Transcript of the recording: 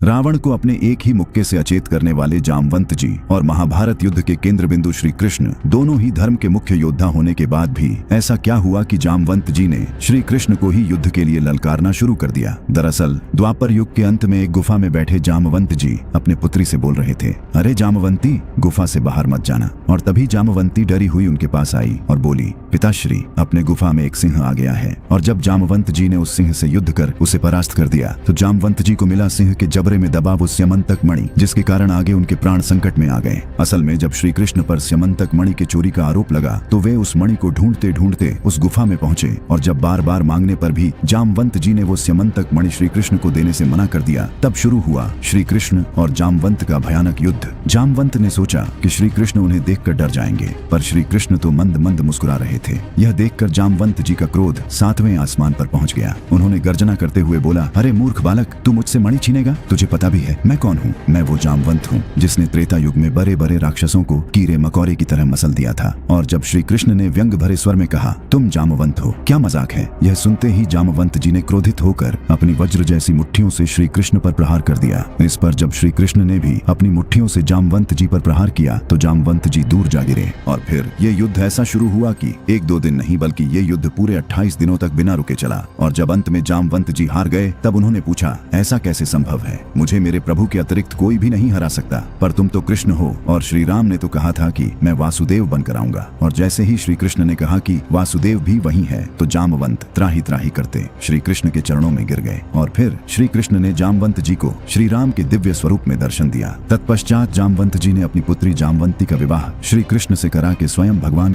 रावण को अपने एक ही मुक्के से अचेत करने वाले जामवंत जी और महाभारत युद्ध के केंद्र बिंदु श्री कृष्ण दोनों ही धर्म के मुख्य योद्धा होने के बाद भी ऐसा क्या हुआ कि जामवंत जी ने श्री कृष्ण को ही युद्ध के लिए ललकारना शुरू कर दिया। दरअसल द्वापर युग के अंत में एक गुफा में बैठे जामवंत जी अपने पुत्री से बोल रहे थे, अरे जामवंती, गुफा से बाहर मत जाना। और तभी जामवंती डरी हुई उनके पास आई और बोली, पिताश्री, अपने गुफा में एक सिंह आ गया है। और जब जामवंत जी ने उस सिंह से युद्ध कर उसे परास्त कर दिया तो जामवंत जी को मिला सिंह के जबड़े में दबा वो स्यमंतक मणि, जिसके कारण आगे उनके प्राण संकट में आ गए। असल में जब श्री कृष्ण पर स्यमंतक मणि के चोरी का आरोप लगा तो वे उस मणि को ढूंढते ढूंढते उस गुफा में पहुंचे और जब बार बार मांगने पर भी जामवंत जी ने वो स्यमंतक मणि श्री कृष्ण को देने से मना कर दिया, तब शुरू हुआ श्री कृष्ण और जामवंत का भयानक युद्ध। जामवंत ने सोचा कि श्री कृष्ण उन्हें देखकर डर जाएंगे, पर श्री कृष्ण तो मंद मंद मुस्कुरा रहे थे। यह देखकर जामवंत जी का क्रोध 7वें आसमान पर पहुंच गया। उन्होंने गर्जना करते हुए बोला, अरे मूर्ख बालक, तू मुझसे मणि छीनेगा? तुझे पता भी है मैं कौन हूँ? मैं वो जामवंत हूँ जिसने त्रेता युग में बड़े बड़े राक्षसों को कीड़े मकोड़े की तरह मसल दिया था। और जब श्री कृष्ण ने व्यंग भरे स्वर में कहा, तुम जामवंत हो, क्या मजाक है? यह सुनते ही जामवंत जी ने क्रोधित होकर अपनी वज्र जैसी मुट्ठियों से श्री कृष्ण पर प्रहार कर दिया। इस पर जब श्री कृष्ण ने भी अपनी मुट्ठियों से जामवंत जी पर प्रहार किया तो जामवंत जी दूर जा गिरे। और फिर ये युद्ध ऐसा शुरू हुआ कि 1-2 दिन नहीं बल्कि ये युद्ध पूरे 28 दिनों तक बिना रुके चला। और जब अंत में जामवंत जी हार गए तब उन्होंने पूछा, ऐसा कैसे संभव है? मुझे मेरे प्रभु के अतिरिक्त कोई भी नहीं हरा सकता, पर तुम तो कृष्ण हो और श्री राम ने तो कहा था कि मैं वासुदेव बनकर आऊंगा। और जैसे ही श्री कृष्ण ने कहा कि वासुदेव भी वही है तो जामवंत त्राही त्राही करते श्री कृष्ण के चरणों में गिर गए। और फिर श्री कृष्ण ने जामवंत जी को श्री राम के दिव्य स्वरूप में दर्शन दिया। तत्पश्चात जामवंत जी ने अपनी पुत्री जामवंती का विवाह श्री कृष्ण से करा के स्वयं भगवान